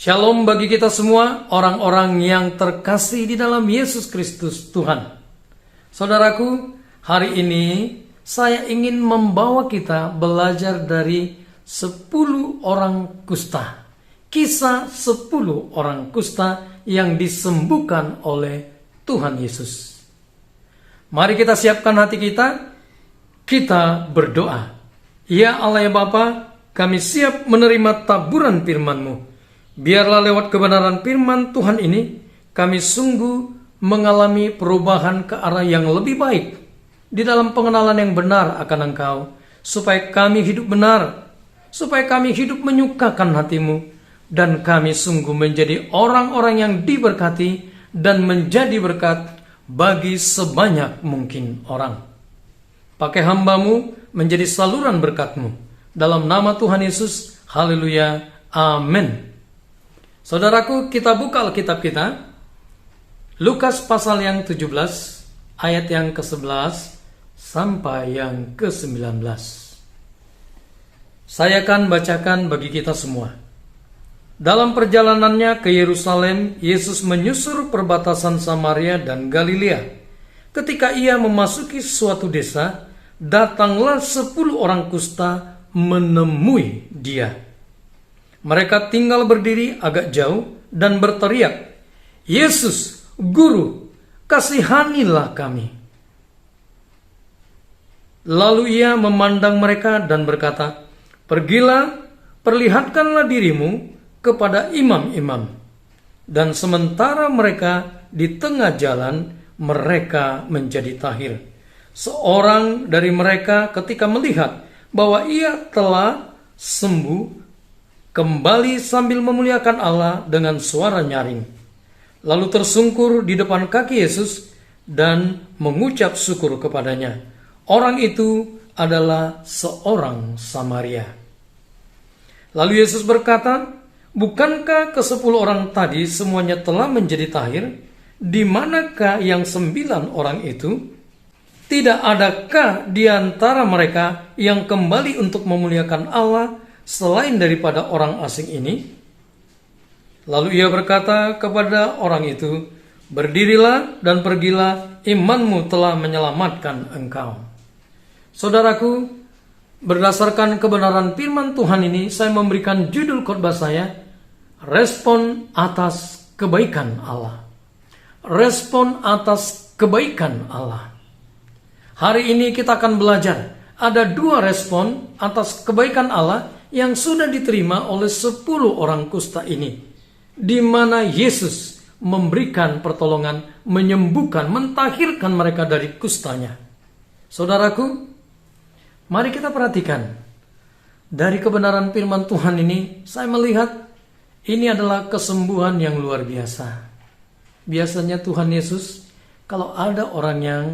Shalom bagi kita semua, orang-orang yang terkasih di dalam Yesus Kristus Tuhan. Saudaraku, hari ini saya ingin membawa kita belajar dari 10 orang kusta. Kisah 10 orang kusta yang disembuhkan oleh Tuhan Yesus. Mari kita siapkan hati kita berdoa. Ya Allah ya Bapa, kami siap menerima taburan firman-Mu. Biarlah lewat kebenaran firman Tuhan ini, kami sungguh mengalami perubahan ke arah yang lebih baik di dalam pengenalan yang benar akan Engkau, supaya kami hidup benar, supaya kami hidup menyukakan hati-Mu, dan kami sungguh menjadi orang-orang yang diberkati dan menjadi berkat bagi sebanyak mungkin orang. Pakai hamba-Mu menjadi saluran berkat-Mu. Dalam nama Tuhan Yesus, haleluya, amin. Saudaraku, kita buka Alkitab kita, Lukas pasal yang 17, ayat yang ke-11 sampai yang ke-19. Saya akan bacakan bagi kita semua. Dalam perjalanannya ke Yerusalem, Yesus menyusur perbatasan Samaria dan Galilea. Ketika ia memasuki suatu desa, datanglah 10 orang kusta menemui dia. Mereka tinggal berdiri agak jauh dan berteriak, "Yesus, Guru, kasihanilah kami." Lalu ia memandang mereka dan berkata, "Pergilah, perlihatkanlah dirimu kepada imam-imam." Dan sementara mereka di tengah jalan, mereka menjadi tahir. Seorang dari mereka ketika melihat bahwa ia telah sembuh, kembali sambil memuliakan Allah dengan suara nyaring. Lalu tersungkur di depan kaki Yesus dan mengucap syukur kepadanya. Orang itu adalah seorang Samaria. Lalu Yesus berkata, "Bukankah ke-10 orang tadi semuanya telah menjadi tahir? Di manakah yang 9 orang itu? Tidak adakah di antara mereka yang kembali untuk memuliakan Allah selain daripada orang asing ini?" Lalu ia berkata kepada orang itu, "Berdirilah dan pergilah, imanmu telah menyelamatkan engkau." Saudaraku, berdasarkan kebenaran firman Tuhan ini, saya memberikan judul khotbah saya, Respon atas kebaikan Allah. Respon atas kebaikan Allah. Hari ini kita akan belajar, ada 2 respon atas kebaikan Allah yang sudah diterima oleh 10 orang kusta ini, di mana Yesus memberikan pertolongan, menyembuhkan, mentahirkan mereka dari kustanya. Saudaraku, mari kita perhatikan. Dari kebenaran firman Tuhan ini, saya melihat ini adalah kesembuhan yang luar biasa. Biasanya Tuhan Yesus, kalau ada orang yang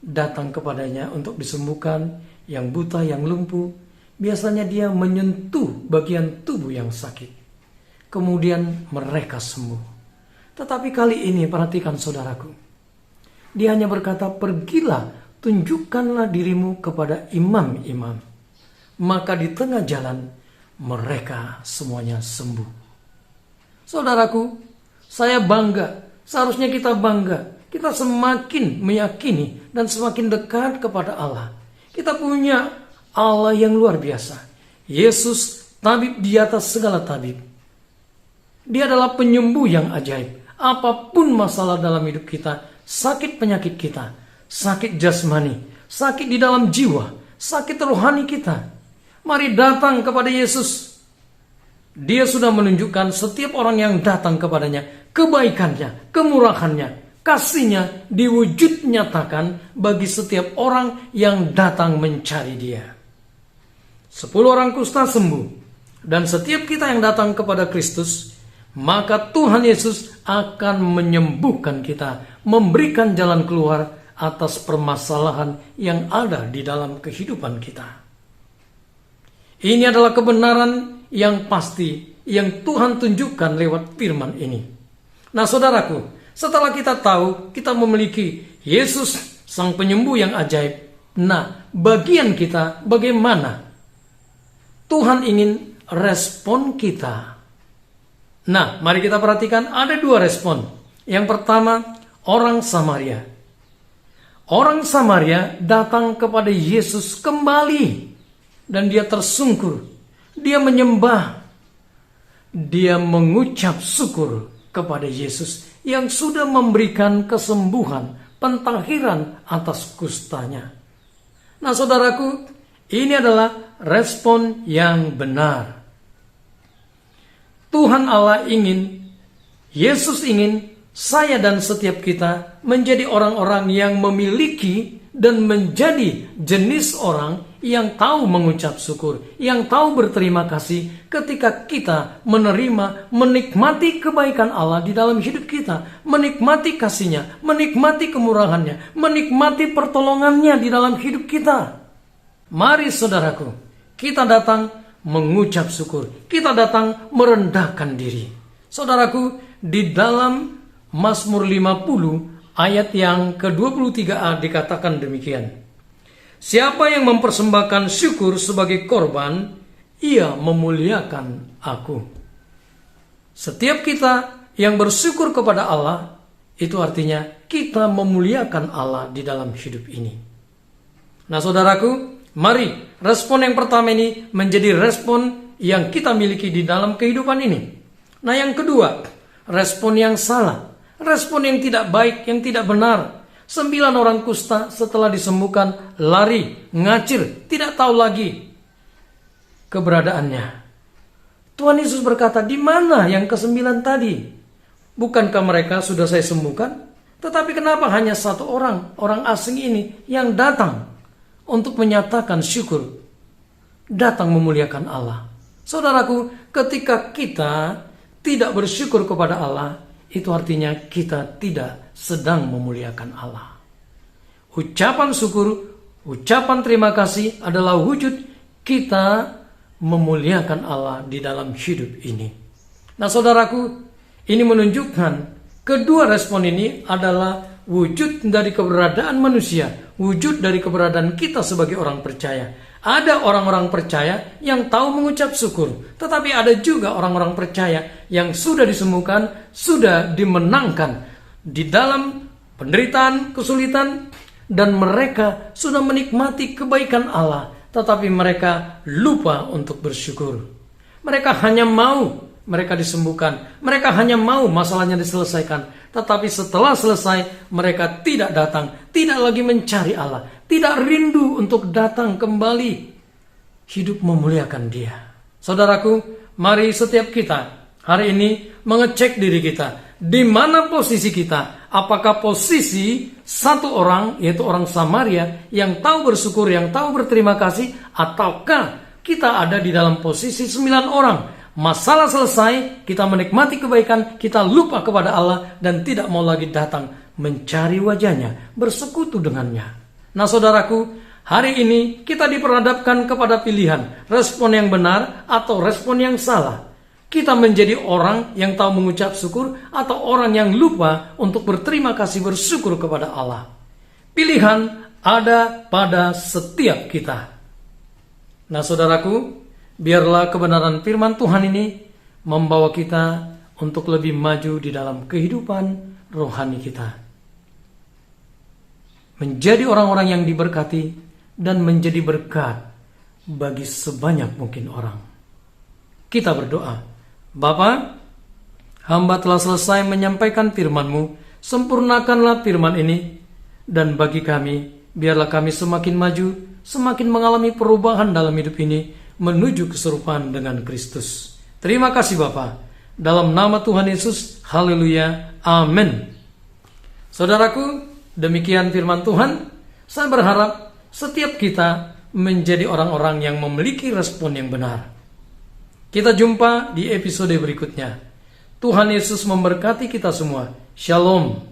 datang kepadanya untuk disembuhkan, yang buta, yang lumpuh, biasanya dia menyentuh bagian tubuh yang sakit. Kemudian mereka sembuh. Tetapi kali ini perhatikan saudaraku. Dia hanya berkata, "Pergilah, tunjukkanlah dirimu kepada imam-imam." Maka di tengah jalan mereka semuanya sembuh. Saudaraku, saya bangga. Seharusnya kita bangga. Kita semakin meyakini dan semakin dekat kepada Allah. Kita punya Allah yang luar biasa. Yesus, tabib di atas segala tabib. Dia adalah penyembuh yang ajaib. Apapun masalah dalam hidup kita, sakit penyakit kita, sakit jasmani, sakit di dalam jiwa, sakit rohani kita, mari datang kepada Yesus. Dia sudah menunjukkan setiap orang yang datang kepadanya, kebaikannya, kemurahannya, kasihnya diwujud nyatakan bagi setiap orang yang datang mencari dia. 10 orang kusta sembuh, dan setiap kita yang datang kepada Kristus, maka Tuhan Yesus akan menyembuhkan kita, memberikan jalan keluar atas permasalahan yang ada di dalam kehidupan kita. Ini adalah kebenaran yang pasti yang Tuhan tunjukkan lewat firman ini. Nah saudaraku, setelah kita tahu kita memiliki Yesus sang penyembuh yang ajaib, nah bagian kita bagaimana? Tuhan ingin respon kita Nah, mari kita perhatikan ada dua respon. Yang pertama, orang Samaria. Orang Samaria datang kepada Yesus kembali dan dia tersungkur. Dia menyembah. Dia mengucap syukur kepada Yesus yang sudah memberikan kesembuhan, pentahiran atas kustanya. Nah, saudaraku, ini adalah respon yang benar. Tuhan Allah ingin, Yesus ingin saya dan setiap kita menjadi orang-orang yang memiliki dan menjadi jenis orang yang tahu mengucap syukur, yang tahu berterima kasih ketika kita menerima, menikmati kebaikan Allah di dalam hidup kita, menikmati kasih-Nya, menikmati kemurahan-Nya, menikmati pertolongan-Nya di dalam hidup kita. Mari saudaraku, kita datang mengucap syukur, kita datang merendahkan diri. Saudaraku, di dalam Mazmur 50 ayat yang ke-23a dikatakan demikian. Siapa yang mempersembahkan syukur sebagai korban, ia memuliakan aku. Setiap kita yang bersyukur kepada Allah, itu artinya kita memuliakan Allah di dalam hidup ini. Nah saudaraku, mari respon yang pertama ini menjadi respon yang kita miliki di dalam kehidupan ini. Nah yang kedua, respon yang salah. Respon yang tidak baik, yang tidak benar. 9 orang kusta setelah disembuhkan lari, ngacir, tidak tahu lagi keberadaannya. Tuhan Yesus berkata, di mana yang ke-9 tadi? Bukankah mereka sudah saya sembuhkan? Tetapi kenapa hanya satu orang, orang asing ini yang datang untuk menyatakan syukur, datang memuliakan Allah. Saudaraku, ketika kita tidak bersyukur kepada Allah, itu artinya kita tidak sedang memuliakan Allah. Ucapan syukur, ucapan terima kasih adalah wujud kita memuliakan Allah di dalam hidup ini. Nah saudaraku, ini menunjukkan kedua respon ini adalah wujud dari keberadaan manusia, wujud dari keberadaan kita sebagai orang percaya. Ada orang-orang percaya yang tahu mengucap syukur, tetapi ada juga orang-orang percaya yang sudah disembuhkan, sudah dimenangkan di dalam penderitaan, kesulitan, dan mereka sudah menikmati kebaikan Allah, tetapi mereka lupa untuk bersyukur. Mereka hanya mau mereka disembuhkan, mereka hanya mau masalahnya diselesaikan, tetapi setelah selesai mereka tidak datang, tidak lagi mencari Allah, tidak rindu untuk datang kembali hidup memuliakan Dia. Saudaraku, mari setiap kita hari ini mengecek diri kita. Di mana posisi kita? Apakah posisi satu orang, yaitu orang Samaria, yang tahu bersyukur, yang tahu berterima kasih, ataukah kita ada di dalam posisi 9 orang? Masalah selesai, kita menikmati kebaikan, kita lupa kepada Allah, dan tidak mau lagi datang mencari wajahnya, bersekutu dengannya. Nah saudaraku, hari ini kita diperhadapkan kepada pilihan, respon yang benar atau respon yang salah. Kita menjadi orang yang tahu mengucap syukur atau orang yang lupa untuk berterima kasih bersyukur kepada Allah. Pilihan ada pada setiap kita. Nah saudaraku, biarlah kebenaran firman Tuhan ini membawa kita untuk lebih maju di dalam kehidupan rohani kita. Menjadi orang-orang yang diberkati dan menjadi berkat bagi sebanyak mungkin orang. Kita berdoa. Bapa, hamba telah selesai menyampaikan firman-Mu, sempurnakanlah firman ini, dan bagi kami, biarlah kami semakin maju, semakin mengalami perubahan dalam hidup ini, menuju keserupaan dengan Kristus. Terima kasih Bapa, dalam nama Tuhan Yesus, haleluya, amin. Saudaraku, demikian firman Tuhan. Saya berharap setiap kita menjadi orang-orang yang memiliki respon yang benar. Kita jumpa di episode berikutnya. Tuhan Yesus memberkati kita semua. Shalom.